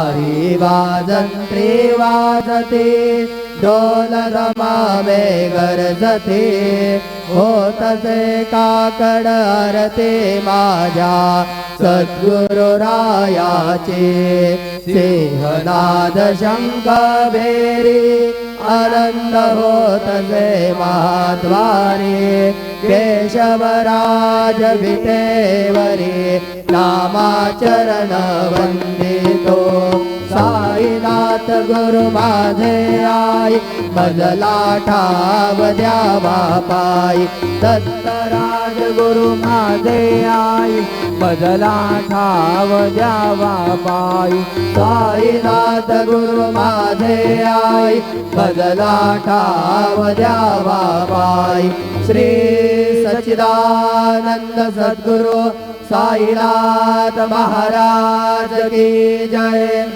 हरी वाजंत्री वाजते ढोल रमावे गरजते होतसे काकड आरते माझ्या सद्गुरु रायाचे सिंहनाद शंख भेरी आनंद होतसे महाद्वारे केशवराज विटेवरी नामाचरण वंदितो साईनाथ गुरु माझे आई मजला ठाव द्यावा पायी दत्तराज गुरु माझे आई मजला ठाव द्यावा पायी साईनाथ गुरु माझे आई मजला ठाव द्यावा पायी श्री सच्चिदानंद सद्गुरु साईनाथ महाराज की जय।